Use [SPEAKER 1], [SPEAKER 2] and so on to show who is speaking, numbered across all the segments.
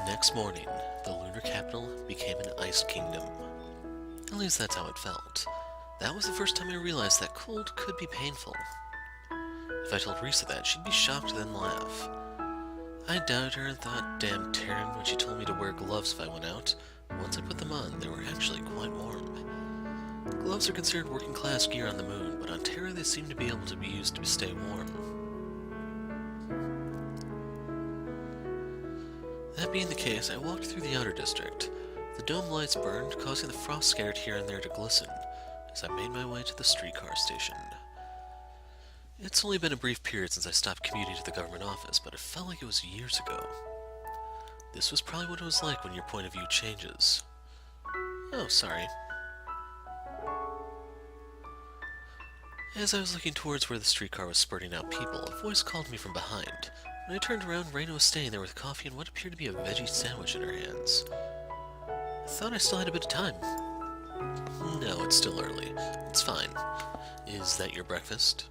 [SPEAKER 1] next morning, the lunar capital became an ice kingdom. At least that's how it felt. That was the first time I realized that cold could be painful. If I told Risa that, she'd be shocked then laugh. I doubted her and thought, damn Terran, when she told me to wear gloves if I went out. Once I put them on, they were actually quite warm. Gloves are considered working class gear on the moon, but on Terra they seem to be able to be used to stay warm. That being the case, I walked through the outer district. The dome lights burned, causing the frost scattered here and there to glisten, as I made my way to the streetcar station. It's only been a brief period since I stopped commuting to the government office, but it felt like it was years ago. This was probably what it was like when your point of view changes. Oh, sorry. As I was looking towards where the streetcar was spurting out people, a voice called me from behind. When I turned around, Rena was standing there with coffee and what appeared to be a veggie sandwich in her hands. I thought I still had a bit of time. No, it's still early. It's fine. Is that your breakfast?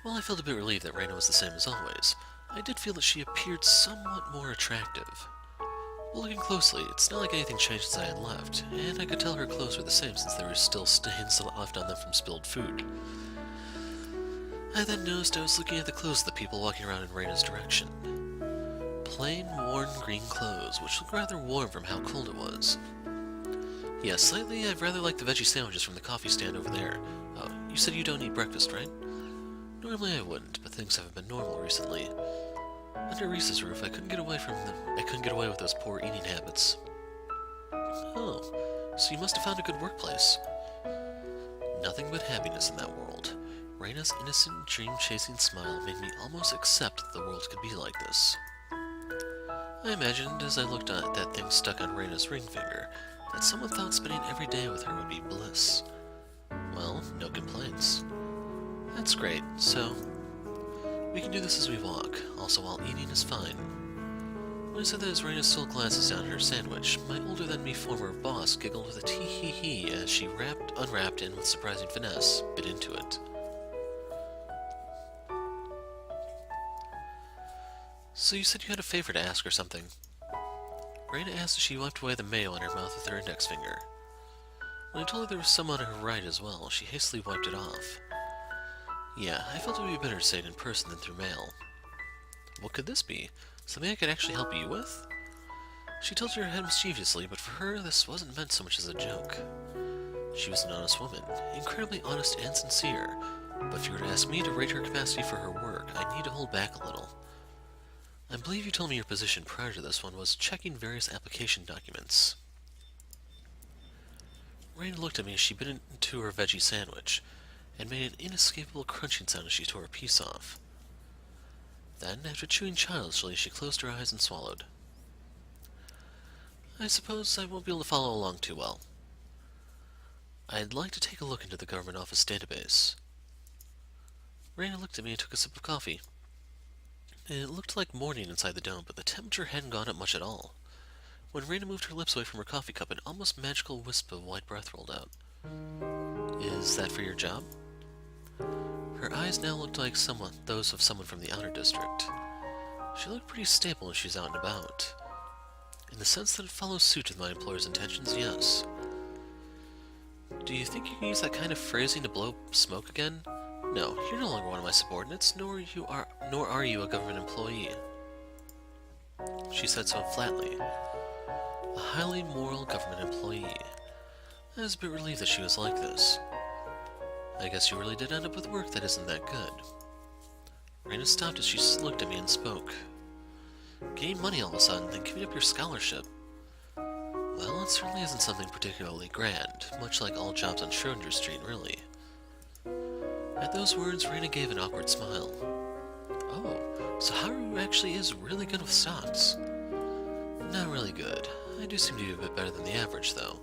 [SPEAKER 1] While I felt a bit relieved that Rena was the same as always, I did feel that she appeared somewhat more attractive. But looking closely, it's not like anything changed since I had left, and I could tell her clothes were the same since there were still stains left on them from spilled food. I then noticed I was looking at the clothes of the people walking around in Rena's direction. Plain, worn green clothes, which looked rather warm from how cold it was. Yeah, slightly, I'd rather like the veggie sandwiches from the coffee stand over there. Oh, you said you don't eat breakfast, right? Normally I wouldn't, but things haven't been normal recently. Under Reese's roof, I couldn't get away with those poor eating habits. Oh, so you must have found a good workplace. Nothing but happiness in that world. Rena's innocent, dream-chasing smile made me almost accept that the world could be like this. I imagined, as I looked at that thing stuck on Rena's ring finger, that someone thought spending every day with her would be bliss. Well, no complaints. That's great, so we can do this as we walk, also while eating is fine. When I said that as Rena stole glasses down her sandwich, my older-than-me former boss giggled with a tee-hee-hee as she unwrapped and with surprising finesse, bit into it. So you said you had a favor to ask or something? Rena asked as she wiped away the mayo on her mouth with her index finger. When I told her there was some on her right as well, she hastily wiped it off. Yeah, I felt it would be better to say it in person than through mail. What could this be? Something I could actually help you with? She tilted her head mischievously, but for her, this wasn't meant so much as a joke. She was an honest woman, incredibly honest and sincere, but if you were to ask me to rate her capacity for her work, I'd need to hold back a little. I believe you told me your position prior to this one was checking various application documents. Rain looked at me as she bit into her veggie sandwich, and made an inescapable crunching sound as she tore a piece off. Then, after chewing childishly, she closed her eyes and swallowed. I suppose I won't be able to follow along too well. I'd like to take a look into the government office database. Rena looked at me and took a sip of coffee. It looked like morning inside the dome, but the temperature hadn't gone up much at all. When Rena moved her lips away from her coffee cup, an almost magical wisp of white breath rolled out. Is that for your job? Her eyes now looked like those of someone from the outer district. She looked pretty stable when she's out and about. In the sense that it follows suit with my employer's intentions, yes. Do you think you can use that kind of phrasing to blow smoke again? No, you're no longer one of my subordinates, nor are you a government employee. She said so flatly. A highly moral government employee. I was a bit relieved that she was like this. I guess you really did end up with work that isn't that good. Rena stopped as she looked at me and spoke. Getting money all of a sudden, then giving up your scholarship. Well, it certainly isn't something particularly grand, much like all jobs on Schrodinger Street, really. At those words, Rena gave an awkward smile. Oh, so Haru actually is really good with stocks. Not really good. I do seem to be a bit better than the average, though.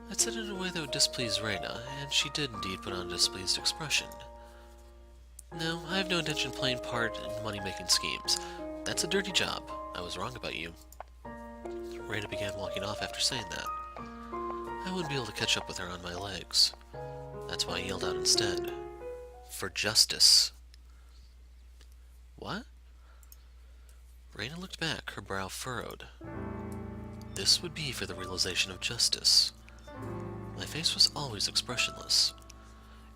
[SPEAKER 1] I'd said it in a way that would displease Rena, and she did indeed put on a displeased expression. No, I have no intention of playing part in money-making schemes. That's a dirty job. I was wrong about you. Rena began walking off after saying that. I wouldn't be able to catch up with her on my legs. That's why I yelled out instead. For justice. What? Rena looked back, her brow furrowed. This would be for the realization of justice. My face was always expressionless.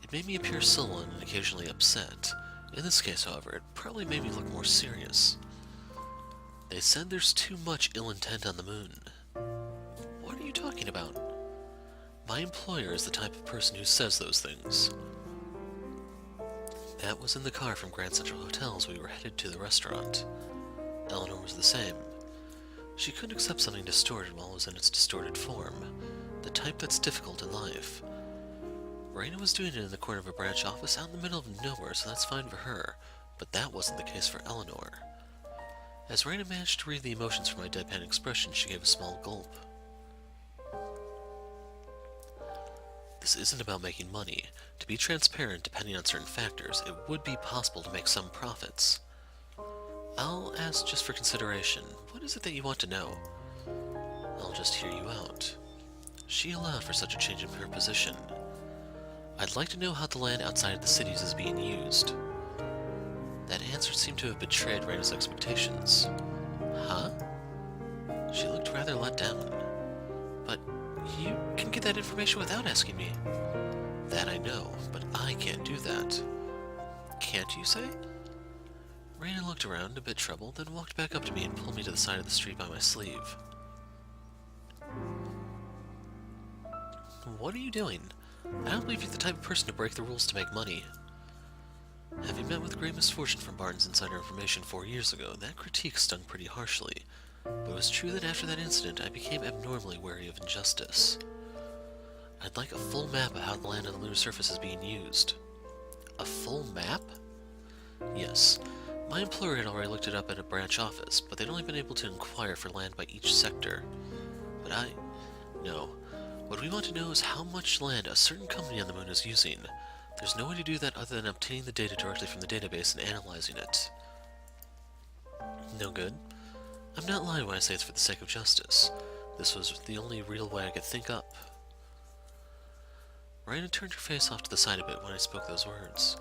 [SPEAKER 1] It made me appear sullen and occasionally upset. In this case, however, it probably made me look more serious. They said there's too much ill intent on the moon. What are you talking about? My employer is the type of person who says those things. That was in the car from Grand Central Hotel as we were headed to the restaurant. Eleanor was the same. She couldn't accept something distorted while it was in its distorted form, the type that's difficult in life. Rena was doing it in the corner of a branch office out in the middle of nowhere, so that's fine for her, but that wasn't the case for Eleanor. As Rena managed to read the emotions from my deadpan expression, she gave a small gulp. This isn't about making money. To be transparent, depending on certain factors, it would be possible to make some profits. I'll ask just for consideration. What is it that you want to know? I'll just hear you out. She allowed for such a change in her position. I'd like to know how the land outside of the cities is being used. That answer seemed to have betrayed Rena's expectations. Huh? She looked rather let down. But you can get that information without asking me. That I know, but I can't do that. Can't you say? Rena looked around, a bit troubled, then walked back up to me and pulled me to the side of the street by my sleeve. What are you doing? I don't believe you're the type of person to break the rules to make money. Having met with great misfortune from Barton's insider information 4 years ago, that critique stung pretty harshly. But it was true that after that incident, I became abnormally wary of injustice. I'd like a full map of how the land on the lunar surface is being used. A full map? Yes. My employer had already looked it up at a branch office, but they'd only been able to inquire for land by each sector. But no. What we want to know is how much land a certain company on the moon is using. There's no way to do that other than obtaining the data directly from the database and analyzing it. No good. I'm not lying when I say it's for the sake of justice. This was the only real way I could think up. Rena turned her face off to the side a bit when I spoke those words.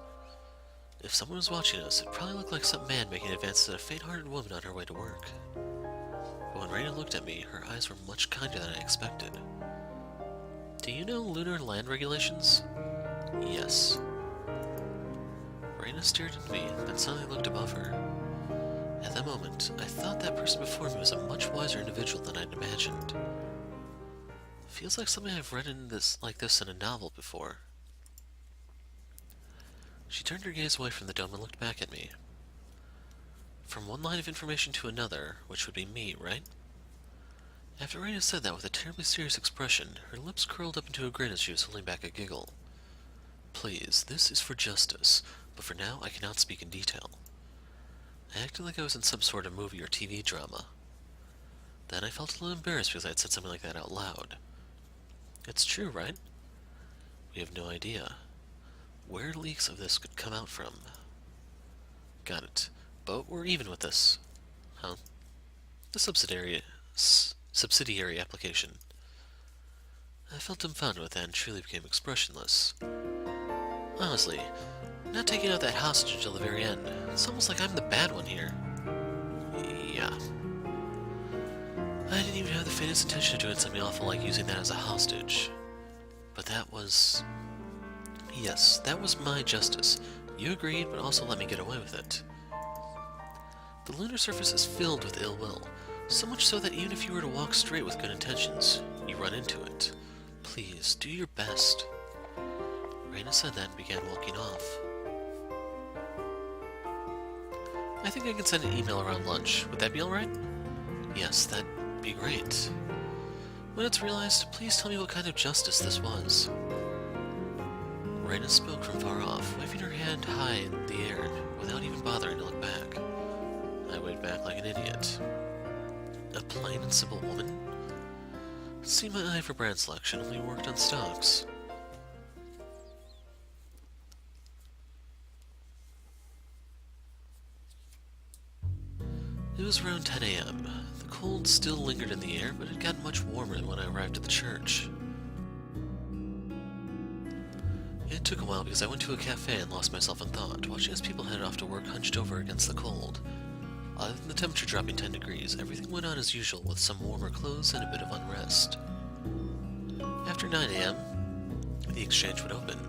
[SPEAKER 1] If someone was watching us, it probably looked like some man making advances at a faint-hearted woman on her way to work. But when Rena looked at me, her eyes were much kinder than I expected. Do you know lunar land regulations? Yes. Rena stared at me, then suddenly looked above her. At that moment, I thought that person before me was a much wiser individual than I'd imagined. Feels like something I've read like this in a novel before. She turned her gaze away from the dome and looked back at me. From one line of information to another, which would be me, right? After Rena said that with a terribly serious expression, her lips curled up into a grin as she was holding back a giggle. Please, this is for justice, but for now I cannot speak in detail. I acted like I was in some sort of movie or TV drama. Then I felt a little embarrassed because I had said something like that out loud. It's true, right? We have no idea where leaks of this could come out from. Got it. But we're even with this. Huh? The subsidiary application. I felt dumbfounded with that and truly became expressionless. Honestly, not taking out that hostage until the very end. It's almost like I'm the bad one here. Yeah. I didn't even have the faintest intention of doing something awful like using that as a hostage. But that was... Yes, that was my justice. You agreed, but also let me get away with it. The lunar surface is filled with ill will, so much so that even if you were to walk straight with good intentions, you run into it. Please, do your best. Rena said that and began walking off. I think I can send an email around lunch. Would that be alright? Yes, that'd be great. When it's realized, please tell me what kind of justice this was. Rena spoke from far off, waving her hand high in the air without even bothering to look back. I waved back like an idiot. A plain and simple woman? See my eye for brand selection only worked on stocks. It was around 10 a.m. The cold still lingered in the air, but it got much warmer when I arrived at the church. It took a while because I went to a cafe and lost myself in thought, watching as people headed off to work hunched over against the cold. Other than the temperature dropping 10 degrees, everything went on as usual with some warmer clothes and a bit of unrest. After 9 a.m., the exchange would open,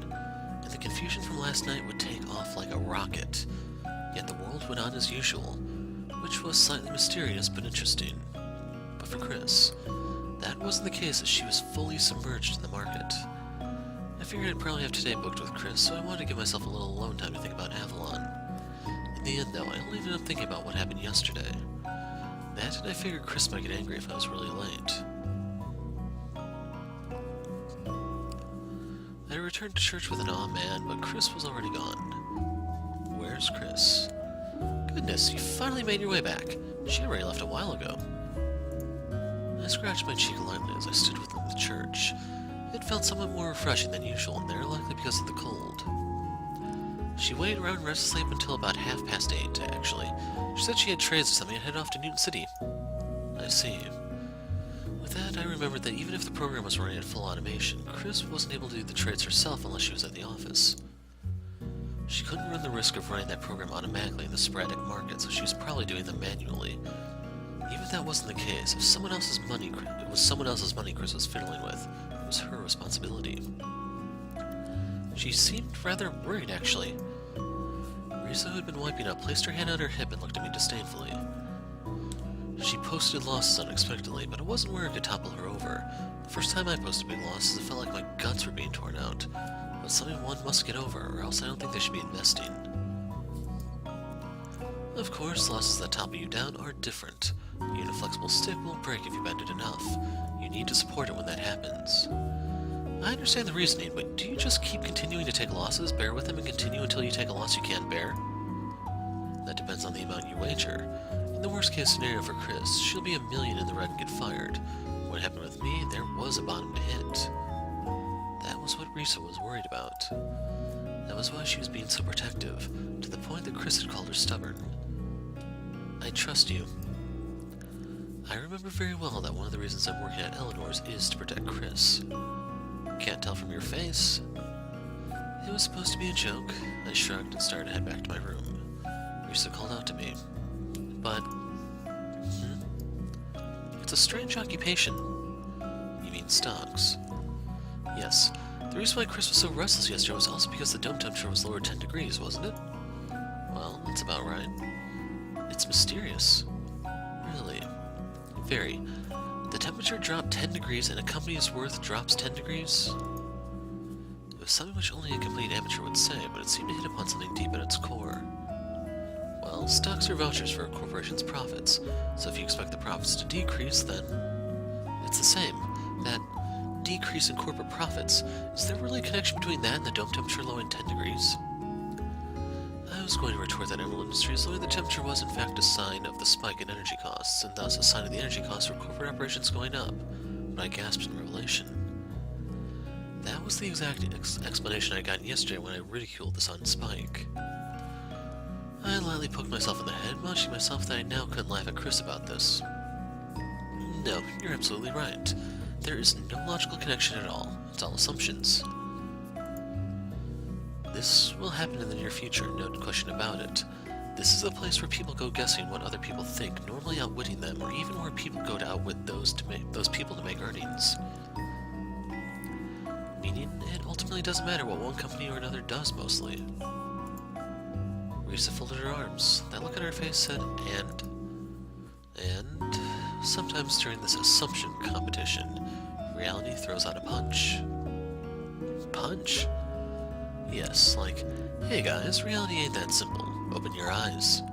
[SPEAKER 1] and the confusion from last night would take off like a rocket. Yet the world went on as usual, which was slightly mysterious but interesting. But for Chris, that wasn't the case, as she was fully submerged in the market. I figured I'd probably have today booked with Chris, so I wanted to give myself a little alone time to think about Avalon. In the end, though, I only ended up thinking about what happened yesterday. That, and I figured Chris might get angry if I was really late. I returned to church with an aw man, but Chris was already gone. Where's Chris? Goodness, you finally made your way back. She already left a while ago. I scratched my cheek lightly as I stood with him in the church. It felt somewhat more refreshing than usual in there, likely because of the cold. She waited around restlessly up until about 8:30, actually. She said she had trades or something and headed off to Newton City. I see. With that, I remembered that even if the program was running at full automation, Chris wasn't able to do the trades herself unless she was at the office. She couldn't run the risk of running that program automatically in the sporadic market, so she was probably doing them manually. Even if that wasn't the case, if it was someone else's money Chris was fiddling with, it was her responsibility. She seemed rather worried, actually. Risa, who had been wiping up, placed her hand on her hip and looked at me disdainfully. She posted losses unexpectedly, but it wasn't where it could topple her over. The first time I posted big losses, it felt like my guts were being torn out. But something one must get over, or else I don't think they should be investing. Of course, losses that topple you down are different. Even a flexible stick won't break if you bend it enough. You need to support it when that happens. I understand the reasoning, but do you just keep continuing to take losses, bear with them, and continue until you take a loss you can't bear? That depends on the amount you wager. In the worst case scenario for Chris, she'll be $1 million in the red and get fired. What happened with me, there was a bottom to hit. That was what Risa was worried about. That was why she was being so protective, to the point that Chris had called her stubborn. I trust you. I remember very well that one of the reasons I'm working at Eleanor's is to protect Chris. Can't tell from your face. It was supposed to be a joke. I shrugged and started to head back to my room. Risa called out to me. But... It's a strange occupation. You mean stocks? Yes. The reason why Chris was so restless yesterday was also because the dome temperature was lowered 10 degrees, wasn't it? Well, that's about right. It's mysterious. Really. Very. The temperature dropped 10 degrees and a company's worth drops 10 degrees? It was something which only a complete amateur would say, but it seemed to hit upon something deep at its core. Well, stocks are vouchers for a corporation's profits, so if you expect the profits to decrease, then it's the same. That decrease in corporate profits, is there really a connection between that and the dome temperature lowering 10 degrees? I was going to retort that Emerald Industries lowering the temperature was in fact a sign of the spike in energy costs, and thus a sign of the energy costs for corporate operations going up, but I gasped in revelation. That was the exact explanation I got yesterday when I ridiculed the sudden spike. I lightly poked myself in the head, admonishing myself that I now couldn't laugh at Chris about this. No, you're absolutely right. There is no logical connection at all. It's all assumptions. This will happen in the near future, no question about it. This is a place where people go guessing what other people think, normally outwitting them, or even where people go to outwit those people to make earnings. Meaning, it ultimately doesn't matter what one company or another does, mostly. Risa folded her arms. That look on her face said, and sometimes during this assumption competition, reality throws out a punch. Punch? Yes, like, hey guys, reality ain't that simple. Open your eyes.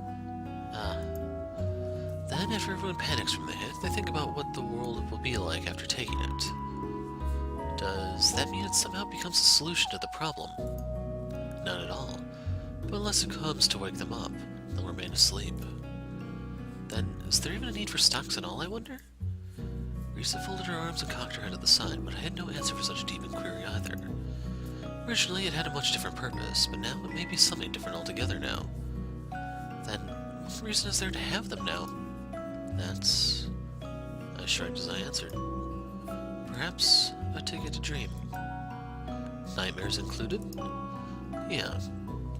[SPEAKER 1] Then after everyone panics from the hit, they think about what the world will be like after taking it. Does that mean it somehow becomes a solution to the problem? Not at all. But unless it comes to wake them up, they'll remain asleep. Then, is there even a need for stocks at all, I wonder? Risa folded her arms and cocked her head at the side, but I had no answer for such a deep inquiry either. Originally, it had a much different purpose, but now it may be something different altogether now. Then, what reason is there to have them now? That's... I shrugged as I answered. Perhaps a ticket to dream. Nightmares included? Yeah,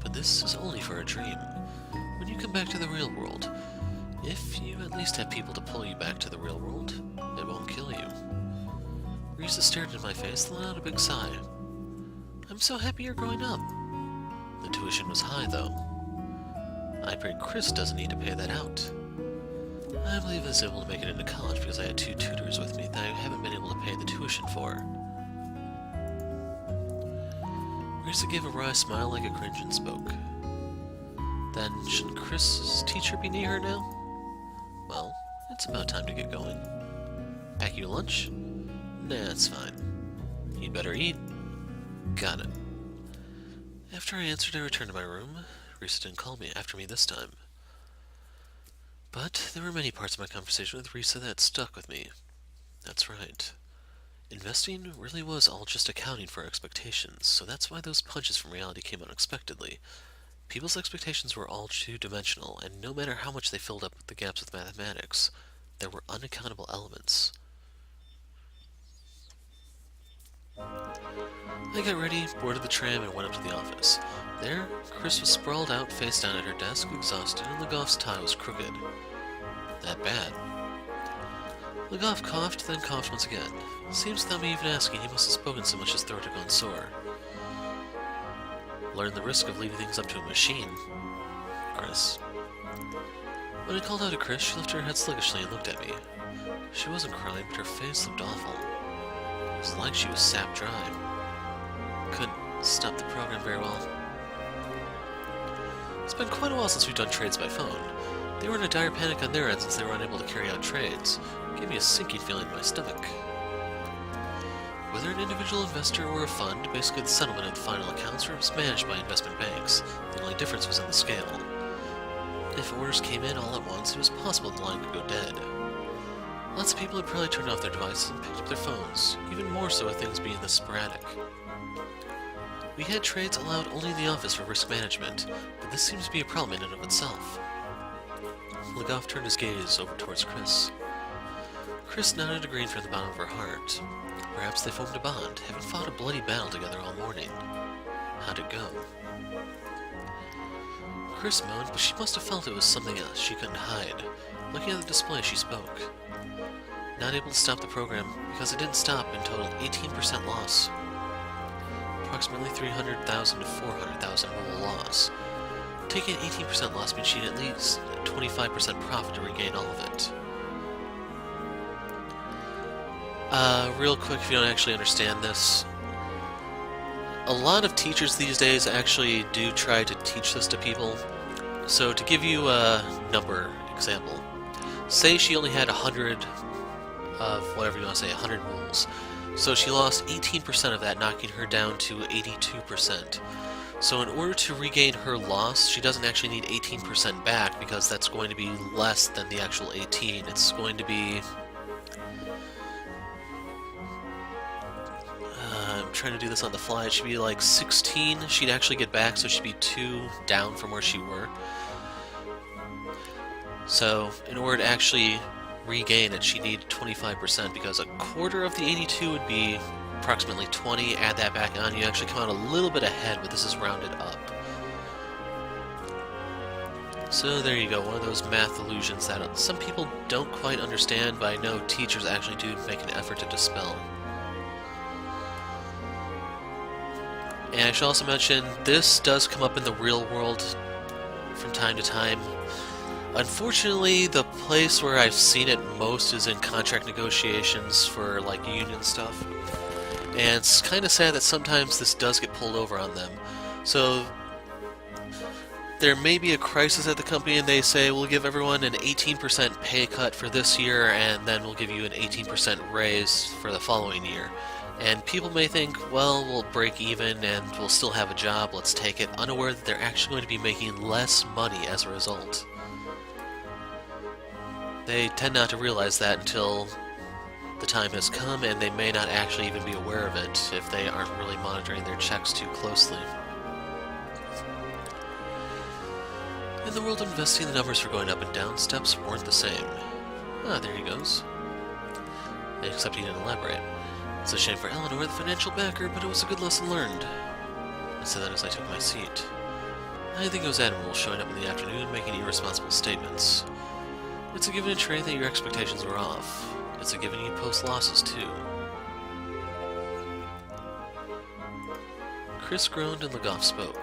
[SPEAKER 1] but this is only for a dream. When you come back to the real world, least have people to pull you back to the real world. It won't kill you. Risa stared into my face, then let out a big sigh. I'm so happy you're growing up. The tuition was high, though. I pray Chris doesn't need to pay that out. I believe I was able to make it into college because I had 2 tutors with me that I haven't been able to pay the tuition for. Risa gave a wry smile like a cringe and spoke. Then, shouldn't Chris's teacher be near her now? Well, it's about time to get going. Pack you lunch? Nah, it's fine. You'd better eat. Got it. After I answered, I returned to my room. Risa didn't call me after me this time. But there were many parts of my conversation with Risa that stuck with me. That's right. Investing really was all just accounting for expectations, so that's why those punches from reality came unexpectedly. People's expectations were all two-dimensional, and no matter how much they filled up the gaps with mathematics, there were unaccountable elements. I got ready, boarded the tram, and went up to the office. There, Chris was sprawled out face down at her desk, exhausted, and Legoff's tie was crooked. That bad. Legoff coughed, then coughed once again. Seems without me even asking, he must have spoken so much his throat had gone sore. Learned the risk of leaving things up to a machine. Chris. When I called out to Chris, she lifted her head sluggishly and looked at me. She wasn't crying, but her face looked awful. It was like she was sapped dry. Couldn't stop the program very well. It's been quite a while since we've done trades by phone. They were in a dire panic on their end since they were unable to carry out trades. It gave me a sinking feeling in my stomach. Whether an individual investor or a fund, basically the settlement of the final accounts was managed by investment banks. The only difference was in the scale. If orders came in all at once, it was possible the line could go dead. Lots of people had probably turned off their devices and picked up their phones, even more so with things being this sporadic. We had trades allowed only in the office for risk management, but this seems to be a problem in and of itself. Legoff turned his gaze over towards Chris. Chris nodded, agreeing from the bottom of her heart. Perhaps they formed a bond, having fought a bloody battle together all morning. How'd it go? Chris moaned, but she must have felt it was something else she couldn't hide. Looking at the display, she spoke. Not able to stop the program because it didn't stop and totaled 18% loss. Approximately 300,000 to 400,000 ruble loss. Taking an 18% loss means she needed at least 25% profit to regain all of it. Real quick, if you don't actually understand this, a lot of teachers these days actually do try to teach this to people. So to give you a number example, say she only had 100 of whatever you want to say, 100 rubles. So she lost 18% of that, knocking her down to 82%. So in order to regain her loss, she doesn't actually need 18% back because that's going to be less than the actual 18. It's going to be... I'm trying to do this on the fly. It should be like 16 she'd actually get back, so she'd be 2 down from where she were. So in order to actually regain it, she'd need 25% because a quarter of the 82 would be approximately 20. Add that back on, you actually come out a little bit ahead, but this is rounded up. So there you go, one of those math illusions that some people don't quite understand, but I know teachers actually do make an effort to dispel. And I should also mention, this does come up in the real world from time to time. Unfortunately, the place where I've seen it most is in contract negotiations for, like, union stuff. And it's kind of sad that sometimes this does get pulled over on them. So, there may be a crisis at the company and they say, we'll give everyone an 18% pay cut for this year and then we'll give you an 18% raise for the following year. And people may think, well, we'll break even and we'll still have a job, let's take it, unaware that they're actually going to be making less money as a result. They tend not to realize that until the time has come, and they may not actually even be aware of it if they aren't really monitoring their checks too closely. In the world of investing, the numbers for going up and down steps weren't the same. Ah, there he goes. Except he didn't elaborate. It's a shame for Eleanor, the financial backer, but it was a good lesson learned. I said that as I took my seat. I think it was Admiral showing up in the afternoon making irresponsible statements. It's a given in trade that your expectations were off. It's a given you post losses, too. Chris groaned and Legoff spoke.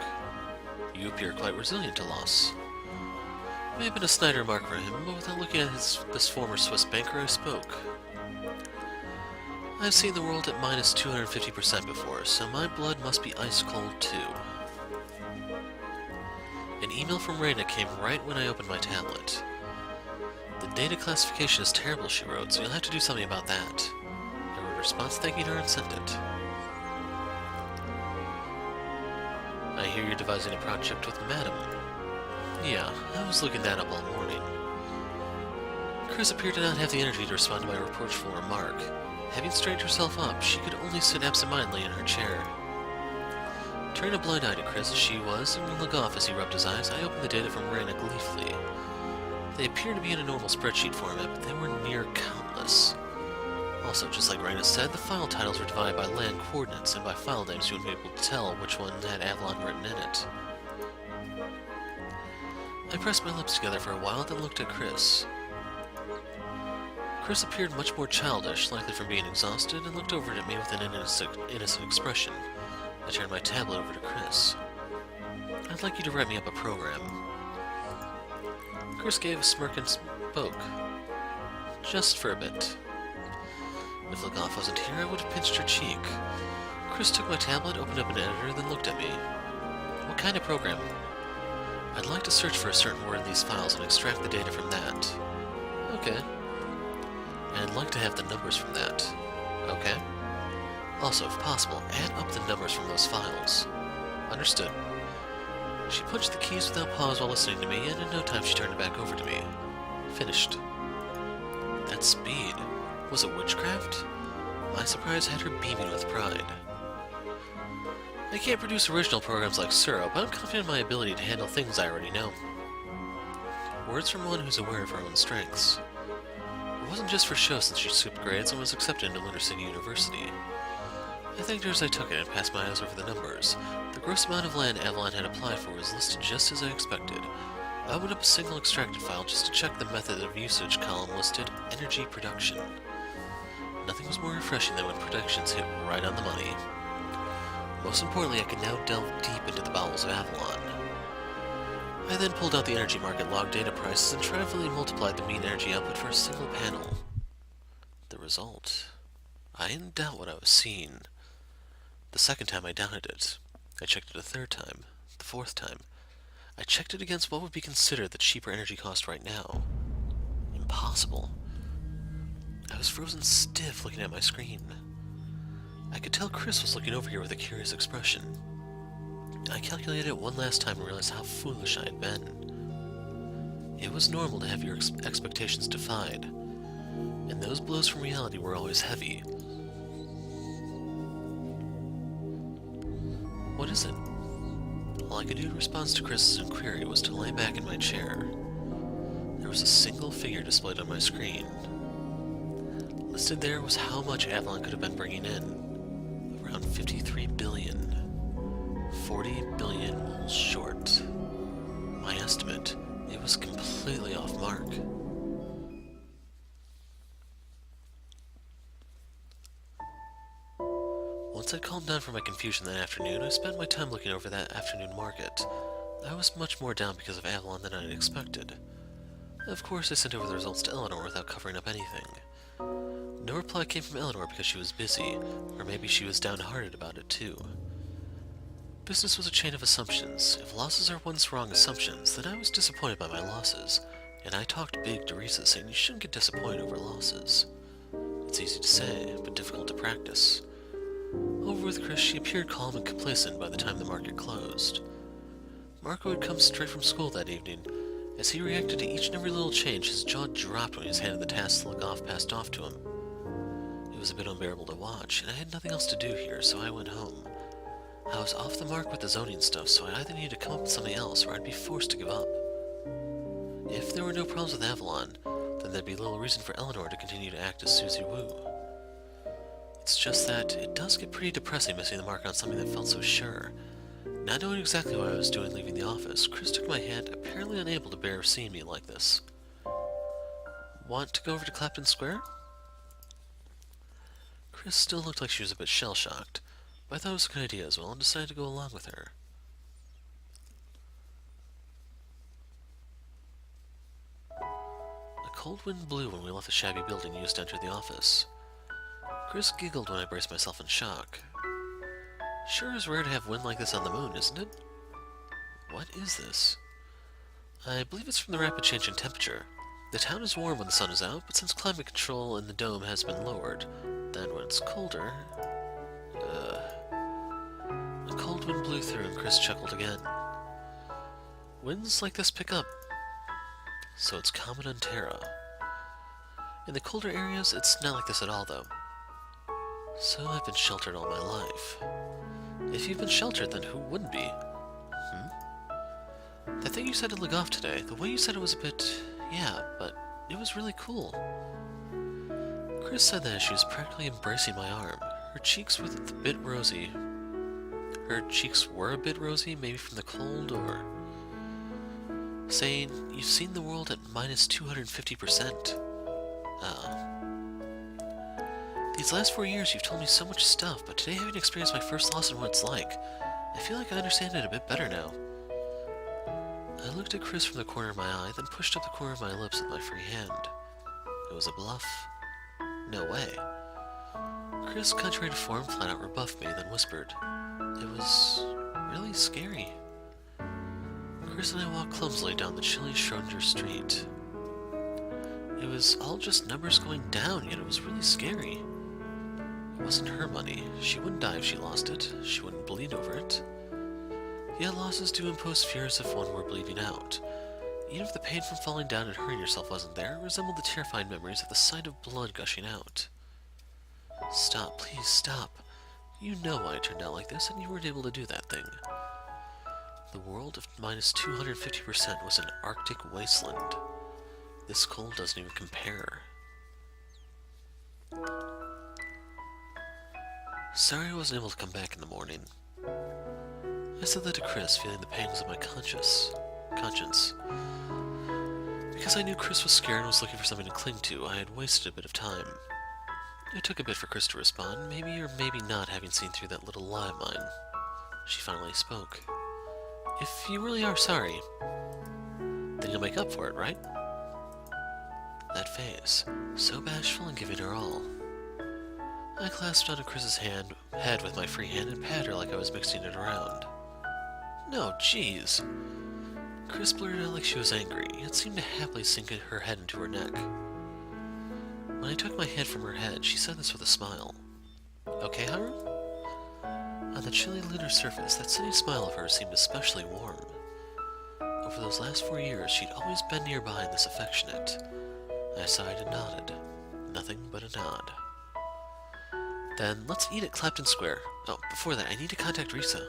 [SPEAKER 1] You appear quite resilient to loss. It may have been a snide remark for him, but without looking at this former Swiss banker, I spoke. I've seen the world at minus 250% before, so my blood must be ice cold too. An email from Rena came right when I opened my tablet. The data classification is terrible, she wrote, so you'll have to do something about that. I wrote a response thanking her and sent it. I hear you're devising a project with Madam. Yeah, I was looking that up all morning. Chris appeared to not have the energy to respond to my reproachful remark. Having straightened herself up, she could only sit absent-mindedly in her chair. Turning a blind eye to Chris as she was, and Legoff as he rubbed his eyes, I opened the data from Rena gleefully. They appeared to be in a normal spreadsheet format, but they were near countless. Also, just like Rena said, the file titles were divided by land coordinates, and by file names you would be able to tell which one had Avalon written in it. I pressed my lips together for a while, then looked at Chris. Chris appeared much more childish, likely from being exhausted, and looked over at me with an innocent expression. I turned my tablet over to Chris. I'd like you to write me up a program. Chris gave a smirk and spoke. Just for a bit. If Legoff wasn't here, I would have pinched her cheek. Chris took my tablet, opened up an editor, then looked at me. What kind of program? I'd like to search for a certain word in these files and extract the data from that. Okay. And I'd like to have the numbers from that. Okay. Also, if possible, add up the numbers from those files. Understood. She punched the keys without pause while listening to me, and in no time she turned it back over to me. Finished. That speed. Was it witchcraft? My surprise had her beaming with pride. I can't produce original programs like Suro, but I'm confident in my ability to handle things I already know. Words from one who's aware of her own strengths. It wasn't just for show since she skipped grades and was accepted into Winter City University. I thanked her as I took it and passed my eyes over the numbers. The gross amount of land Avalon had applied for was listed just as I expected. I opened up a single extracted file just to check the method of usage column listed energy production. Nothing was more refreshing than when predictions hit right on the money. Most importantly, I could now delve deep into the bowels of Avalon. I then pulled out the energy market log data prices and triumphantly multiplied the mean energy output for a single panel. The result? I didn't doubt what I was seeing. The second time I doubted it. I checked it a third time, the fourth time. I checked it against what would be considered the cheaper energy cost right now. Impossible. I was frozen stiff looking at my screen. I could tell Chris was looking over here with a curious expression. I calculated it one last time and realized how foolish I had been. It was normal to have your expectations defied, and those blows from reality were always heavy. What is it? All I could do in response to Chris's inquiry was to lie back in my chair. There was a single figure displayed on my screen. Listed there was how much Avalon could have been bringing in. Around 53 billion. 40 billion moles short. My estimate, it was completely off mark. Once I'd calmed down from my confusion that afternoon, I spent my time looking over that afternoon market. I was much more down because of Avalon than I had expected. Of course, I sent over the results to Eleanor without covering up anything. No reply came from Eleanor because she was busy, or maybe she was downhearted about it too. Business was a chain of assumptions. If losses are once wrong assumptions, then I was disappointed by my losses, and I talked big to Risa saying you shouldn't get disappointed over losses. It's easy to say, but difficult to practice. Over with Chris, she appeared calm and complacent by the time the market closed. Marco had come straight from school that evening. As he reacted to each and every little change, his jaw dropped when he was handed the task Legoff passed off to him. It was a bit unbearable to watch, and I had nothing else to do here, so I went home. I was off the mark with the zoning stuff, so I either needed to come up with something else, or I'd be forced to give up. If there were no problems with Avalon, then there'd be little reason for Eleanor to continue to act as Susie Wu. It's just that it does get pretty depressing missing the mark on something that felt so sure. Not knowing exactly what I was doing leaving the office, Chris took my hand, apparently unable to bear seeing me like this. Want to go over to Clapton Square? Chris still looked like she was a bit shell-shocked, but I thought it was a good idea as well and decided to go along with her. A cold wind blew when we left the shabby building used to enter the office. Chris giggled when I braced myself in shock. Sure is rare to have wind like this on the moon, isn't it? What is this? I believe it's from the rapid change in temperature. The town is warm when the sun is out, but since climate control in the dome has been lowered, then when it's colder... A cold wind blew through and Chris chuckled again. Winds like this pick up. So it's common on Terra. In the colder areas, it's not like this at all, though. So I've been sheltered all my life. If you've been sheltered, then who wouldn't be? That thing you said to Legoff today, the way you said it was a bit... yeah, but it was really cool. Chris said that as she was practically embracing my arm. Her cheeks were a bit rosy. Her cheeks were a bit rosy, maybe from the cold, or... saying, you've seen the world at minus 250%. These last 4 years you've told me so much stuff, but today having experienced my first loss and what it's like, I feel like I understand it a bit better now. I looked at Chris from the corner of my eye, then pushed up the corner of my lips with my free hand. It was a bluff. No way. Chris, contrary to form, flat out rebuffed me, then whispered. It was really scary. Chris and I walked clumsily down the chilly Schrodinger street. It was all just numbers going down, yet it was really scary. It wasn't her money. She wouldn't die if she lost it. She wouldn't bleed over it. Yet losses do impose fears if one were bleeding out. Even if the pain from falling down and hurting yourself wasn't there, it resembled the terrifying memories of the sight of blood gushing out. Stop, please stop. You know why it turned out like this, and you weren't able to do that thing. The world of minus 250% was an Arctic wasteland. This cold doesn't even compare. Sorry I wasn't able to come back in the morning. I said that to Chris, feeling the pangs of my conscience. Because I knew Chris was scared and was looking for something to cling to, I had wasted a bit of time. It took a bit for Chris to respond, maybe or maybe not having seen through that little lie of mine. She finally spoke. If you really are sorry, then you'll make up for it, right? That face, so bashful and giving her all. I clasped onto Chris's head with my free hand and patted her like I was mixing it around. No, jeez. Chris blurted out like she was angry, yet seemed to happily sink her head into her neck. When I took my hand from her head, she said this with a smile. Okay, Haru? On the chilly lunar surface, that sunny smile of hers seemed especially warm. Over those last 4 years, she'd always been nearby and this affectionate. I sighed and nodded. Nothing but a nod. Then, let's eat at Clapton Square. Oh, before that, I need to contact Risa.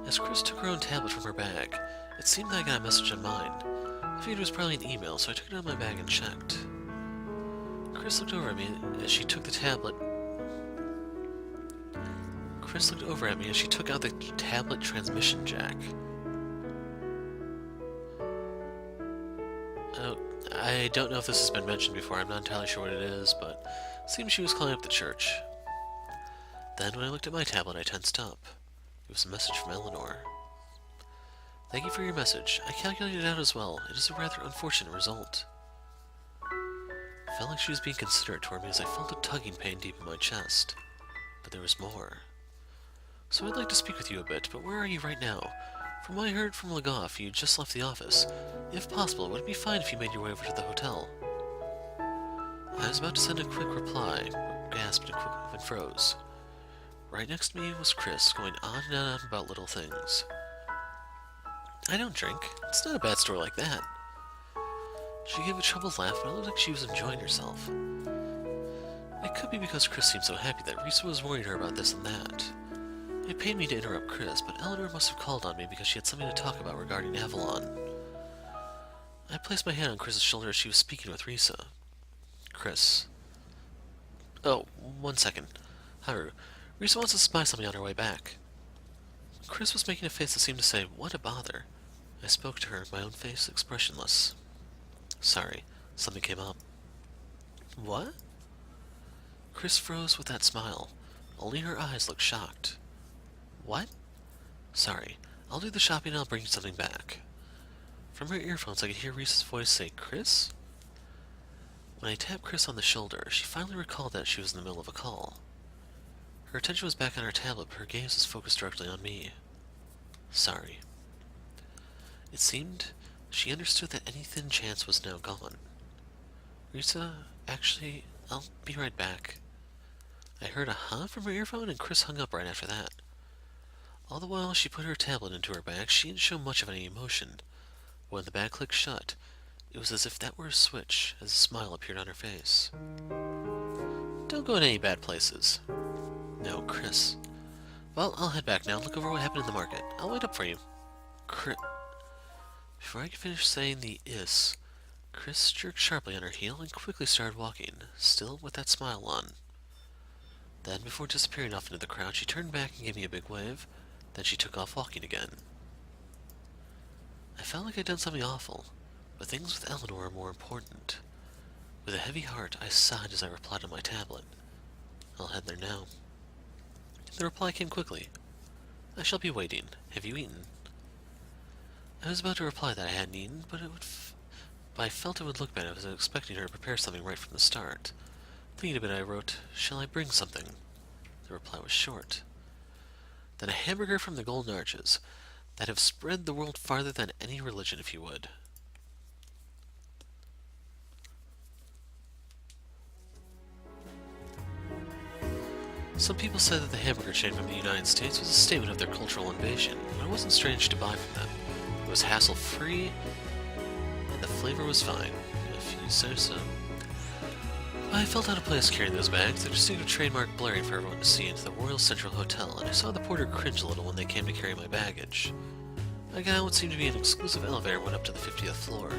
[SPEAKER 1] As Chris took her own tablet from her bag, it seemed that I got a message on mine. I figured it was probably an email, so I took it out of my bag and checked. Chris looked over at me as she took the tablet. Chris looked over at me as she took out the tablet transmission jack. Oh, I don't know if this has been mentioned before. I'm not entirely sure what it is, but it seems she was calling up the church. Then, when I looked at my tablet, I tensed up. It was a message from Eleanor. Thank you for your message. I calculated it out as well. It is a rather unfortunate result. I felt like she was being considerate toward me as I felt a tugging pain deep in my chest. But there was more. So I'd like to speak with you a bit, but where are you right now? From what I heard from Legoff, you just left the office. If possible, would it be fine if you made your way over to the hotel? I was about to send a quick reply, but gasped and froze. Right next to me was Chris, going on and on about little things. I don't drink. It's not a bad story like that. She gave a troubled laugh, but it looked like she was enjoying herself. It could be because Chris seemed so happy that Risa was worrying her about this and that. It pained me to interrupt Chris, but Eleanor must have called on me because she had something to talk about regarding Avalon. I placed my hand on Chris's shoulder as she was speaking with Risa. Chris. Oh, 1 second. Haru, Risa wants us to buy something on her way back. Chris was making a face that seemed to say, what a bother. I spoke to her, my own face expressionless. Sorry, Something came up. What? Chris froze with that smile. Only her eyes looked shocked. What? Sorry. I'll do the shopping and I'll bring you something back. From her earphones, I could hear Reese's voice say, Chris? When I tapped Chris on the shoulder, she finally recalled that she was in the middle of a call. Her attention was back on her tablet, but her gaze was focused directly on me. Sorry. It seemed she understood that any thin chance was now gone. Risa, actually, I'll be right back. I heard a huh from her earphone, and Chris hung up right after that. All the while she put her tablet into her bag, she didn't show much of any emotion. When the bag clicked shut, it was as if that were a switch, as a smile appeared on her face. Don't go in any bad places. No, Chris. Well, I'll head back now and look over what happened in the market. I'll wait up for you. Before I could finish saying the is, Chris jerked sharply on her heel and quickly started walking, still with that smile on. Then, before disappearing off into the crowd, she turned back and gave me a big wave. Then she took off walking again. I felt like I'd done something awful, but things with Eleanor were more important. With a heavy heart, I sighed as I replied on my tablet. I'll head there now. The reply came quickly. I shall be waiting. Have you eaten? I was about to reply that I hadn't eaten, but I felt it would look bad if I was expecting her to prepare something right from the start. Thinking a bit, I wrote, Shall I bring something? The reply was short. Then a hamburger from the Golden Arches, that have spread the world farther than any religion, if you would. Some people said that the hamburger chain from the United States was a statement of their cultural invasion, but it wasn't strange to buy from them. It was hassle-free, and the flavor was fine, if you say so. I felt out of place carrying those bags, their distinctive trademark blaring for everyone to see, into the Royal Central Hotel, and I saw the porter cringe a little when they came to carry my baggage. I got on what seemed to be an exclusive elevator and went up to the 50th floor.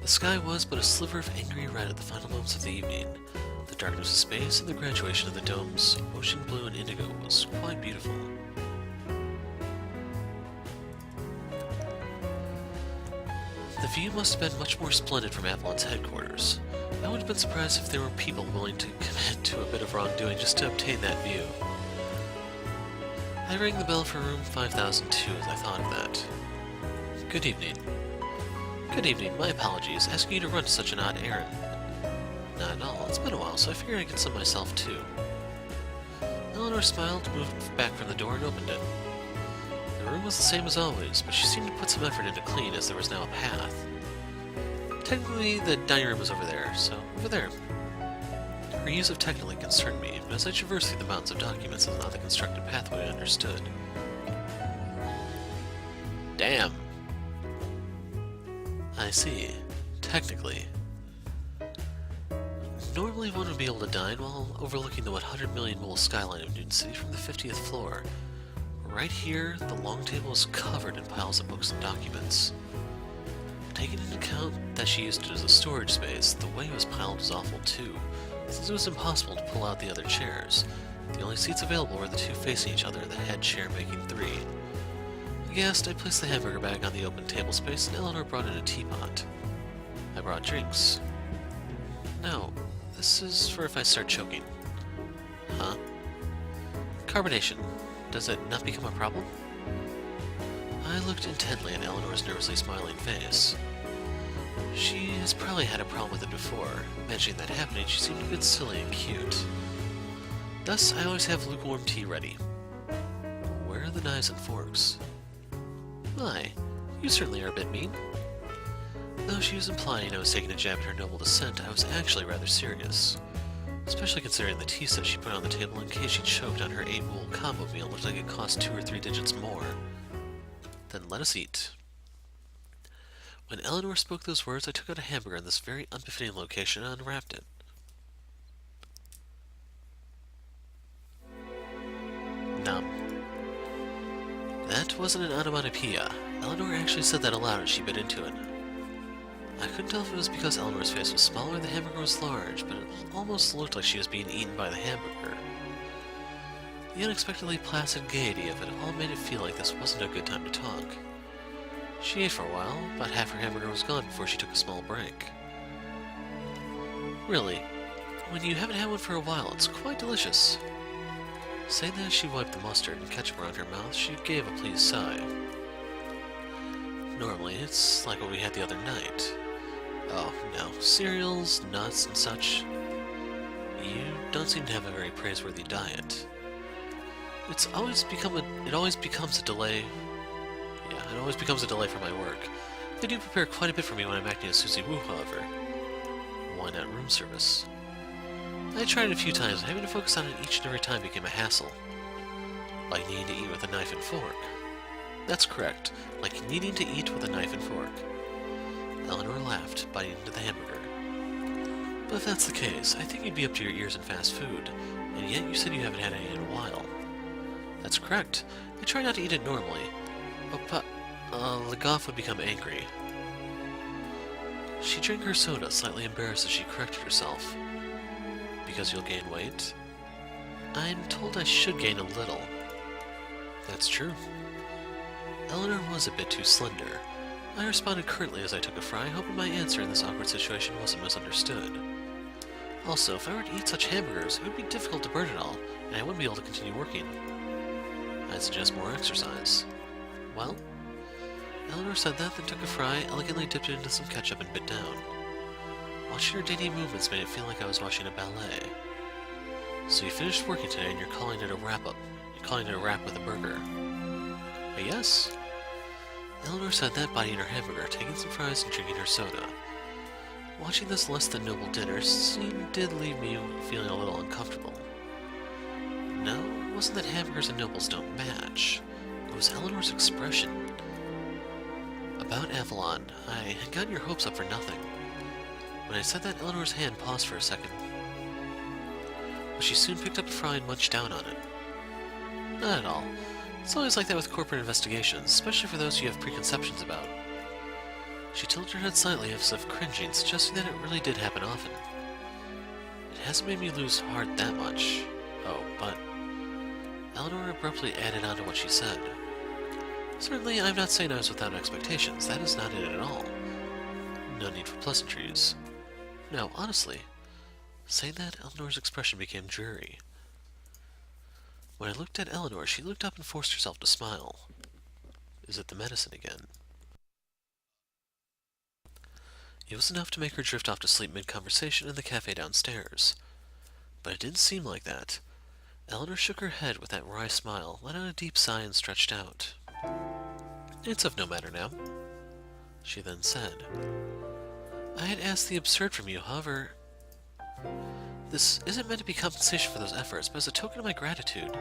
[SPEAKER 1] The sky was but a sliver of angry red at the final moments of the evening. The darkness of space and the graduation of the domes, ocean blue and indigo, was quite beautiful. The view must have been much more splendid from Avalon's headquarters. I would have been surprised if there were people willing to commit to a bit of wrongdoing just to obtain that view. I rang the bell for room 5002 as I thought of that. Good evening. Good evening, my apologies, asking you to run such an odd errand. Not at all, it's been a while, so I figured I'd get some myself too. Eleanor smiled, moved back from the door, and opened it. The room was the same as always, but she seemed to put some effort into cleaning as there was now a path. Technically, the dining room was over there, so over there. Her use of technically concerned me, but as I traversed through the mountains of documents and not the constructed pathway I understood. Damn. I see. Technically. Normally one would be able to dine while overlooking the 100 million mole skyline of Dune City from the 50th floor. Right here, the long table is covered in piles of books and documents. Taking into account that she used it as a storage space, the way it was piled was awful too, since it was impossible to pull out the other chairs. The only seats available were the two facing each other, the head chair making three. Aghast, I placed the hamburger bag on the open table space, and Eleanor brought in a teapot. I brought drinks. No, this is for if I start choking. Huh? Carbonation. Does it not become a problem? I looked intently at Eleanor's nervously smiling face. She has probably had a problem with it before. Imagining that happening, she seemed a bit silly and cute. Thus, I always have lukewarm tea ready. Where are the knives and forks? My, you certainly are a bit mean. Though she was implying I was taking a jab at her noble descent, I was actually rather serious. Especially considering the tea set she put on the table in case she choked on her 8-bowl combo meal looked like it cost 2 or 3 digits more. Then let us eat. When Eleanor spoke those words, I took out a hamburger in this very unbefitting location and unwrapped it. Numb. That wasn't an onomatopoeia. Eleanor actually said that aloud as she bit into it. I couldn't tell if it was because Eleanor's face was small or the hamburger was large, but it almost looked like she was being eaten by the hamburger. The unexpectedly placid gaiety of it all made it feel like this wasn't a good time to talk. She ate for a while, about half her hamburger was gone before she took a small break. Really, when you haven't had one for a while, it's quite delicious. Saying that, she wiped the mustard and ketchup around her mouth. She gave a pleased sigh. Normally, it's like what we had the other night. Oh, no. Cereals, nuts, and such. You don't seem to have a very praiseworthy diet. It always becomes a delay. Yeah, it always becomes a delay for my work. They do prepare quite a bit for me when I'm acting as Susie Wu, however. Why not room service? I tried it a few times, having to focus on it each and every time became a hassle. Like needing to eat with a knife and fork. That's correct, like needing to eat with a knife and fork. Eleanor laughed, biting into the hamburger. But if that's the case, I think you'd be up to your ears in fast food, and yet you said you haven't had any in a while. That's correct. I try not to eat it normally. Legoff would become angry. She drank her soda, slightly embarrassed as she corrected herself. Because you'll gain weight? I'm told I should gain a little. That's true. Eleanor was a bit too slender. I responded curtly as I took a fry, hoping my answer in this awkward situation wasn't misunderstood. Also, if I were to eat such hamburgers, it would be difficult to burn it all, and I wouldn't be able to continue working. I'd suggest more exercise. Well? Eleanor said that, then took a fry, elegantly dipped it into some ketchup, and bit down. Watching her dainty movements made it feel like I was watching a ballet. So you finished working today and you're calling it a wrap-up. You're calling it a wrap with a burger. Yes. Eleanor said that, biting her hamburger, taking some fries and drinking her soda. Watching this less than noble dinner did leave me feeling a little uncomfortable. No, it wasn't that hamburgers and nobles don't match. It was Eleanor's expression. About Avalon, I had gotten your hopes up for nothing. When I said that, Eleanor's hand paused for a second. But she soon picked up a fry and munched down on it. Not at all. It's always like that with corporate investigations, especially for those you have preconceptions about. She tilted her head slightly as if cringing, suggesting that it really did happen often. It hasn't made me lose heart that much. Oh, but... Eleanor abruptly added on to what she said. Certainly, I'm not saying I was without expectations. That is not it at all. No need for pleasantries. No, honestly. Saying that, Eleanor's expression became dreary. When I looked at Eleanor, she looked up and forced herself to smile. Is it the medicine again? It was enough to make her drift off to sleep mid-conversation in the cafe downstairs. But it didn't seem like that. Eleanor shook her head with that wry smile, let out a deep sigh, and stretched out. It's of no matter now, she then said. I had asked the absurd from you, however... This isn't meant to be compensation for those efforts, but as a token of my gratitude.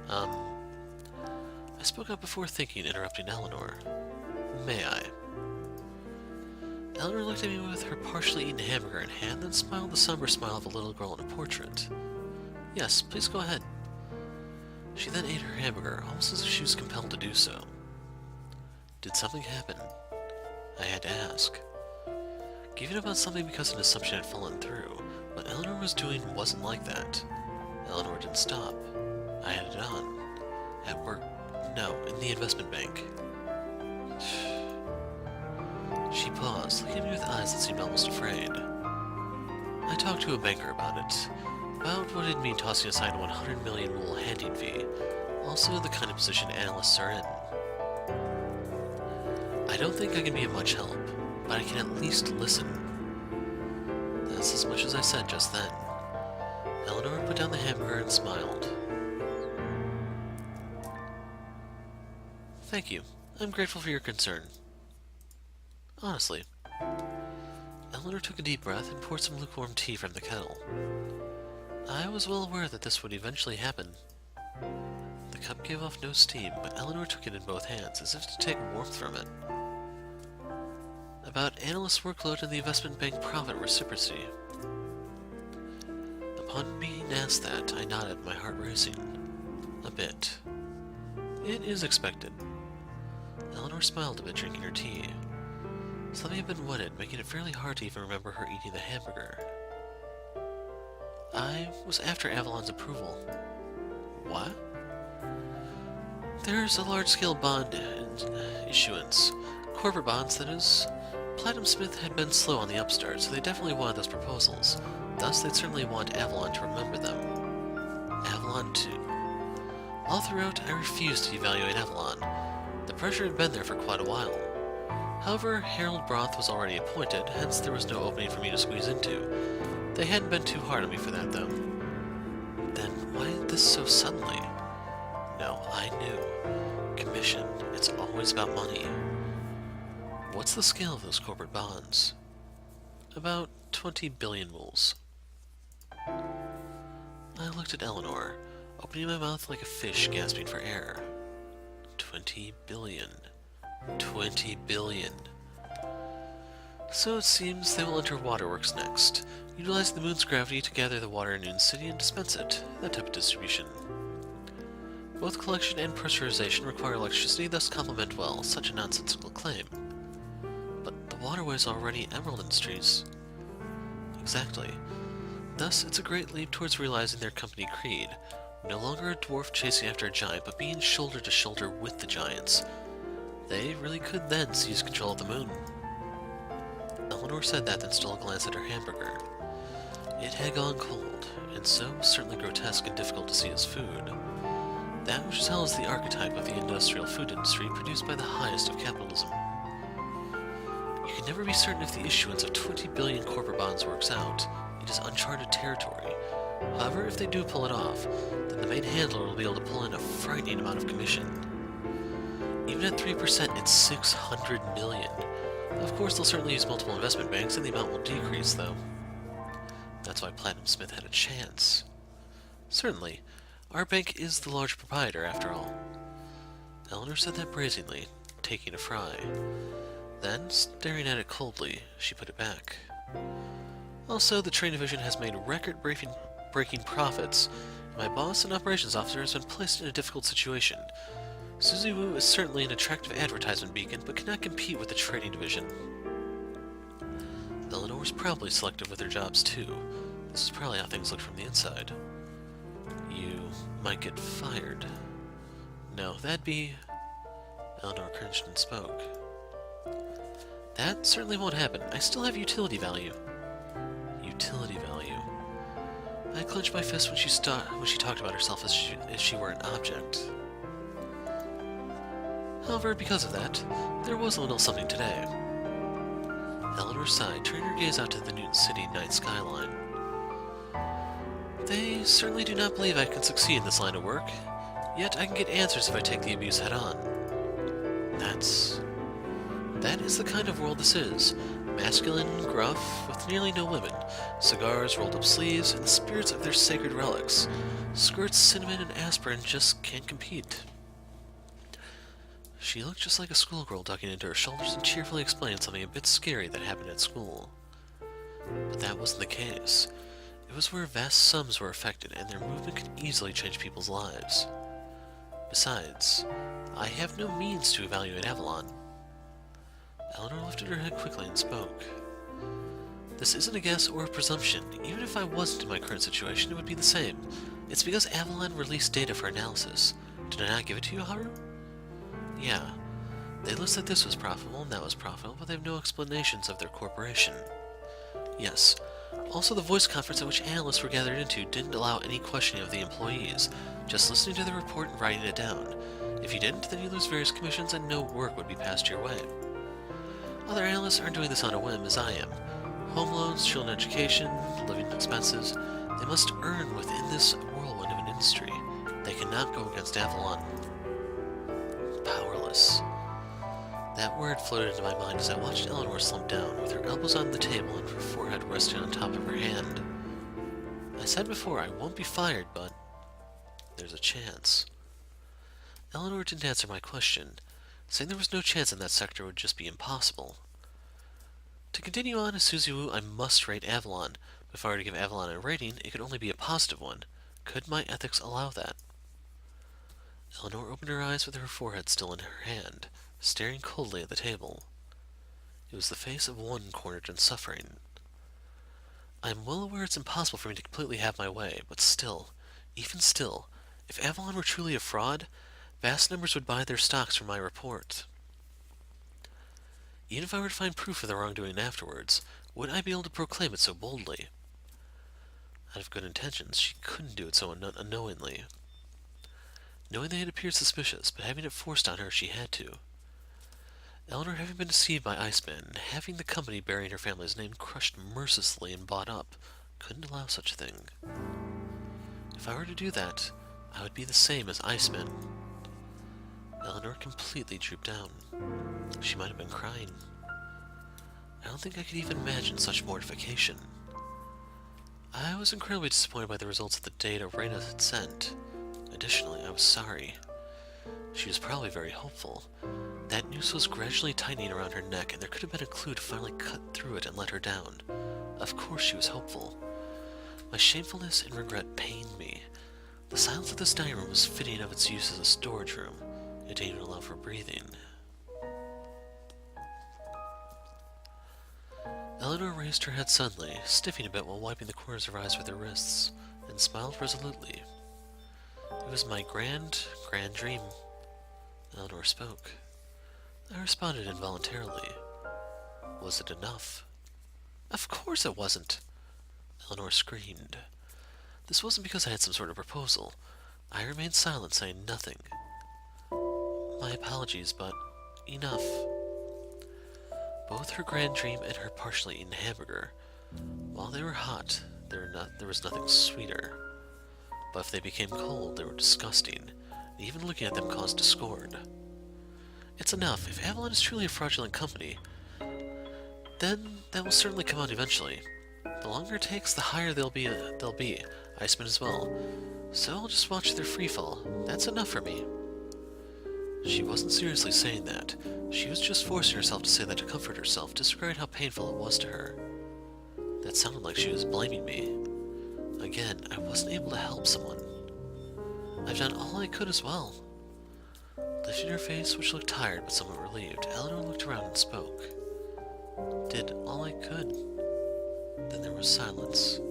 [SPEAKER 1] I spoke up before thinking, interrupting Eleanor. May I? Eleanor looked at me with her partially eaten hamburger in hand, then smiled the somber smile of a little girl in a portrait. Yes, please go ahead. She then ate her hamburger, almost as if she was compelled to do so. Did something happen? I had to ask. Giving up on something because an assumption had fallen through, what Eleanor was doing wasn't like that. Eleanor didn't stop. I had it on. At work. No, in the investment bank. She paused, looking at me with eyes that seemed almost afraid. I talked to a banker about it. About what it'd mean tossing aside a 100 million rule handing fee. Also the kind of position analysts are in. I don't think I can be of much help, but I can at least listen. That's as much as I said just then. Eleanor put down the hamburger and smiled. Thank you. I'm grateful for your concern. Honestly. Eleanor took a deep breath and poured some lukewarm tea from the kettle. I was well aware that this would eventually happen. The cup gave off no steam, but Eleanor took it in both hands, as if to take warmth from it. About analyst workload and the investment bank profit reciprocity. Upon being asked that, I nodded, my heart racing. A bit. It is expected. Eleanor smiled a bit, drinking her tea. Something had been wetted, making it fairly hard to even remember her eating the hamburger. I was after Avalon's approval. What? There's a large-scale bond issuance. Corporate bonds, that is. Platinum Smith had been slow on the upstart, so they definitely wanted those proposals. Thus, they'd certainly want Avalon to remember them. Avalon, too. All throughout, I refused to evaluate Avalon. The pressure had been there for quite a while. However, Harold Broth was already appointed, hence there was no opening for me to squeeze into. They hadn't been too hard on me for that, though. Then, why this so suddenly? No, I knew. Commission, it's always about money. What's the scale of those corporate bonds? About 20 billion moles. I looked at Eleanor, opening my mouth like a fish gasping for air. 20 billion. 20 billion. So it seems they will enter waterworks next, utilizing the moon's gravity to gather the water in Noon City and dispense it, that type of distribution. Both collection and pressurization require electricity, thus complement well such a nonsensical claim. But the waterways are already emerald industries. Exactly. Thus, it's a great leap towards realizing their company creed. No longer a dwarf chasing after a giant, but being shoulder to shoulder with the giants. They really could then seize control of the moon. Eleanor said that, then stole a glance at her hamburger. It had gone cold, and so was certainly grotesque and difficult to see as food. That which is held as the archetype of the industrial food industry produced by the highest of capitalism. You can never be certain if the issuance of 20 billion corporate bonds works out. It is uncharted territory. However, if they do pull it off, then the main handler will be able to pull in a frightening amount of commission. Even at 3%, it's 600 million. Of course, they'll certainly use multiple investment banks, and the amount will decrease, though. That's why Platinum Smith had a chance. Certainly. Our bank is the large proprietor, after all. Eleanor said that brazenly, taking a fry. Then, staring at it coldly, she put it back. Also, the train division has made record-breaking profits, and my boss and operations officer has been placed in a difficult situation. Suzy Wu is certainly an attractive advertisement beacon, but cannot compete with the trading division. Eleanor was probably selective with her jobs, too. This is probably how things look from the inside. You might get fired. No, that'd be... Eleanor cringed and spoke. That certainly won't happen. I still have utility value. Utility value. I clenched my fist when she talked about herself as if she were an object. However, because of that, there was a little something today. Eleanor sighed, turning her gaze out to the Newton City night skyline. They certainly do not believe I can succeed in this line of work, yet I can get answers if I take the abuse head-on. That is the kind of world this is. Masculine, gruff, with nearly no women, cigars, rolled-up sleeves, and the spirits of their sacred relics. Skirts, cinnamon, and aspirin just can't compete. She looked just like a schoolgirl ducking into her shoulders and cheerfully explained something a bit scary that happened at school. But that wasn't the case. It was where vast sums were affected, and their movement could easily change people's lives. Besides, I have no means to evaluate Avalon. Eleanor lifted her head quickly and spoke. This isn't a guess or a presumption. Even if I wasn't in my current situation, it would be the same. It's because Avalon released data for analysis. Did I not give it to you, Haru? Yeah. They listed this was profitable and that was profitable, but they have no explanations of their corporation. Yes. Also, the voice conference at which analysts were gathered into didn't allow any questioning of the employees, just listening to the report and writing it down. If you didn't, then you lose various commissions and no work would be passed your way. Other analysts aren't doing this on a whim, as I am. Home loans, children education, living expenses, they must earn within this whirlwind of an industry. They cannot go against Avalon. Powerless. That word floated into my mind as I watched Eleanor slump down, with her elbows on the table and her forehead resting on top of her hand. I said before I won't be fired, but there's a chance. Eleanor didn't answer my question. Saying there was no chance in that sector would just be impossible. To continue on as Suzy Wu, I must rate Avalon. If I were to give Avalon a rating, it could only be a positive one. Could my ethics allow that? Eleanor opened her eyes with her forehead still in her hand, staring coldly at the table. It was the face of one cornered in suffering. I am well aware it's impossible for me to completely have my way, but still, even still, if Avalon were truly a fraud, vast numbers would buy their stocks from my report. Even if I were to find proof of the wrongdoing afterwards, wouldn't I be able to proclaim it so boldly? Out of good intentions, she couldn't do it so unknowingly. Knowing they had appeared suspicious, but having it forced on her, she had to. Eleanor having been deceived by Iceman, and having the company bearing her family's name crushed mercilessly and bought up, couldn't allow such a thing. If I were to do that, I would be the same as Iceman. Eleanor completely drooped down. She might have been crying. I don't think I could even imagine such mortification. I was incredibly disappointed by the results of the data Rena had sent. Additionally, I was sorry. She was probably very hopeful. That noose was gradually tightening around her neck, and there could have been a clue to finally cut through it and let her down. Of course she was hopeful. My shamefulness and regret pained me. The silence of this dining room was fitting of its use as a storage room. It didn't even allow for breathing. Eleanor raised her head suddenly, stiffing a bit while wiping the corners of her eyes with her wrists, and smiled resolutely. It was my grand dream. Eleanor spoke. I responded involuntarily. Was it enough? Of course it wasn't! Eleanor screamed. This wasn't because I had some sort of proposal. I remained silent, saying nothing. My apologies, but enough. Both her grand dream and her partially eaten hamburger, while they were hot, there was nothing sweeter. But if they became cold, they were disgusting, and even looking at them caused discord. It's enough. If Avalon is truly a fraudulent company, then that will certainly come out eventually. The longer it takes, the higher they'll be. Iceman as well. So I'll just watch their freefall. That's enough for me. She wasn't seriously saying that. She was just forcing herself to say that to comfort herself, disregarding how painful it was to her. That sounded like she was blaming me. Again, I wasn't able to help someone. I've done all I could as well. Lifting her face, which looked tired but somewhat relieved, Eleanor looked around and spoke. Did all I could. Then there was silence.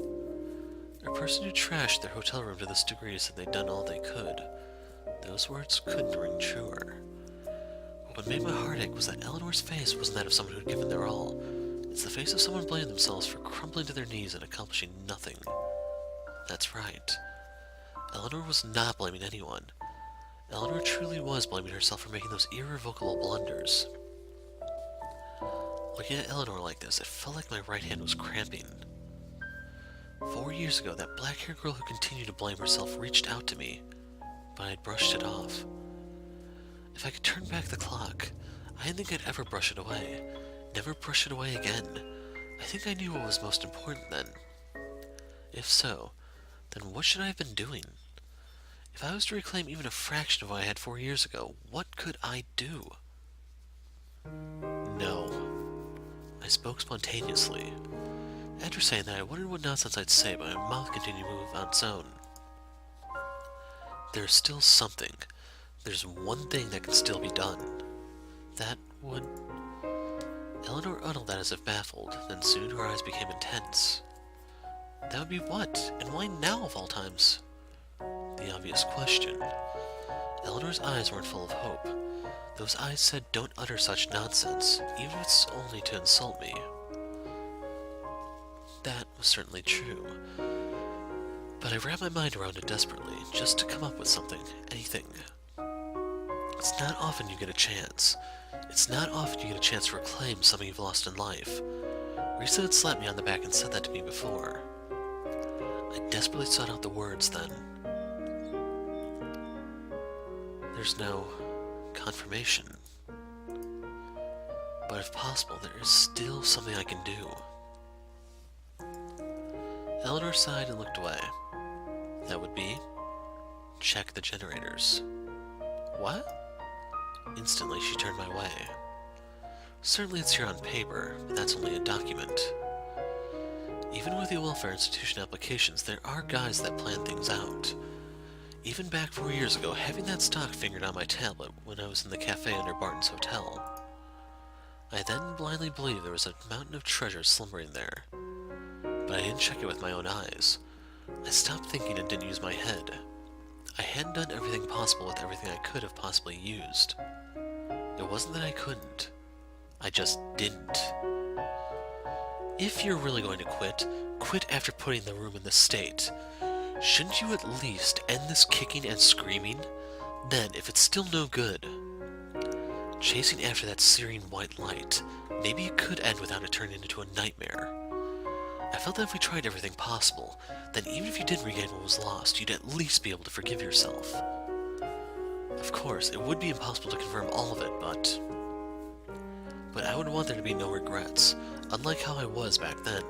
[SPEAKER 1] A person who trashed their hotel room to this degree said they'd done all they could. Those words couldn't ring truer. But what made my heart ache was that Eleanor's face wasn't that of someone who'd given their all. It's the face of someone blaming themselves for crumbling to their knees and accomplishing nothing. That's right. Eleanor was not blaming anyone. Eleanor truly was blaming herself for making those irrevocable blunders. Looking at Eleanor like this, it felt like my right hand was cramping. 4 years ago, that black-haired girl who continued to blame herself reached out to me, but I'd brushed it off. If I could turn back the clock, I didn't think I'd ever brush it away. Never brush it away again. I think I knew what was most important then. If so, then what should I have been doing? If I was to reclaim even a fraction of what I had 4 years ago, what could I do? No. I spoke spontaneously. After saying that, I wondered what nonsense I'd say, but my mouth continued to move on its own. There's still something. There's one thing that can still be done. That would... Eleanor uttered that as if baffled, then soon her eyes became intense. That would be what? And why now of all times? The obvious question. Eleanor's eyes weren't full of hope. Those eyes said, don't utter such nonsense, even if it's only to insult me. That was certainly true. But I wrapped my mind around it desperately, just to come up with something, anything. It's not often you get a chance. It's not often you get a chance to reclaim something you've lost in life. Risa had slapped me on the back and said that to me before. I desperately sought out the words then. There's no confirmation. But if possible, there is still something I can do. Eleanor sighed and looked away. That would be, check the generators. What? Instantly, she turned my way. Certainly it's here on paper, but that's only a document. Even with the welfare institution applications, there are guys that plan things out. Even back 4 years ago, having that stock fingered on my tablet when I was in the cafe under Barton's hotel. I then blindly believed there was a mountain of treasure slumbering there. But I didn't check it with my own eyes. I stopped thinking and didn't use my head. I hadn't done everything possible with everything I could have possibly used. It wasn't that I couldn't. I just didn't. If you're really going to quit, quit after putting the room in this state. Shouldn't you at least end this kicking and screaming? Then, if it's still no good, chasing after that searing white light, maybe it could end without it turning into a nightmare. I felt that if we tried everything possible, then even if you did regain what was lost, you'd at least be able to forgive yourself. Of course, it would be impossible to confirm all of it, but I would want there to be no regrets, unlike how I was back then.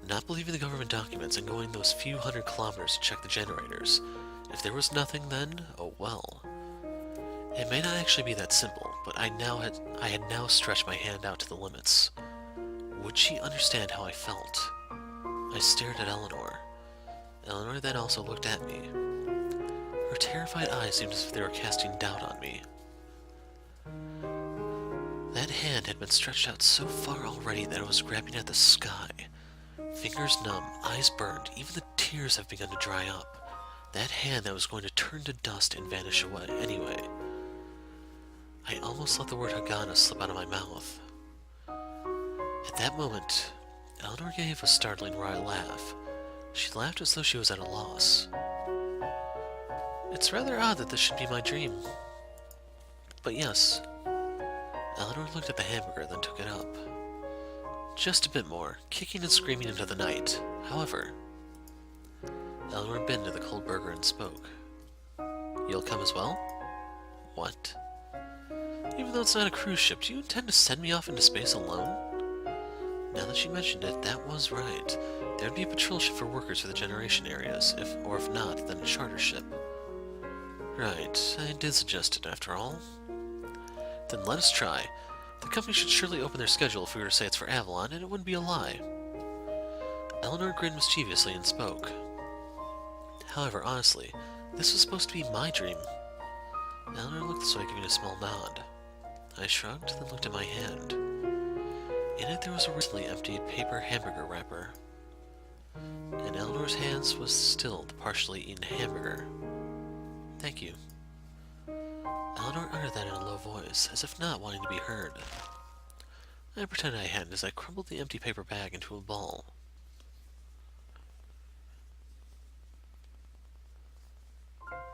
[SPEAKER 1] Not believing the government documents and going those few hundred kilometers to check the generators. If there was nothing then, oh well. It may not actually be that simple, but I had now stretched my hand out to the limits. Would she understand how I felt? I stared at Eleanor. Eleanor then also looked at me. Her terrified eyes seemed as if they were casting doubt on me. That hand had been stretched out so far already that it was grabbing at the sky. Fingers numb, eyes burned, even the tears have begun to dry up. That hand that was going to turn to dust and vanish away anyway. I almost let the word Hagana slip out of my mouth. At that moment, Eleanor gave a startling wry laugh. She laughed as though she was at a loss. It's rather odd that this should be my dream. But yes. Eleanor looked at the hamburger, then took it up. Just a bit more, kicking and screaming into the night. However, Eleanor bit into the cold burger and spoke. You'll come as well? What? Even though it's not a cruise ship, do you intend to send me off into space alone? Now that she mentioned it, that was right. There would be a patrol ship for workers for the generation areas, if not, then a charter ship. Right, I did suggest it after all. Then let us try. The company should surely open their schedule if we were to say it's for Avalon, and it wouldn't be a lie. Eleanor grinned mischievously and spoke. However, honestly, this was supposed to be my dream. Eleanor looked this way, giving a small nod. I shrugged, then looked at my hand. In it there was a recently emptied paper hamburger wrapper. In Eleanor's hands was still the partially eaten hamburger. Thank you. Eleanor uttered that in a low voice, as if not wanting to be heard. I pretended I hadn't as I crumbled the empty paper bag into a ball.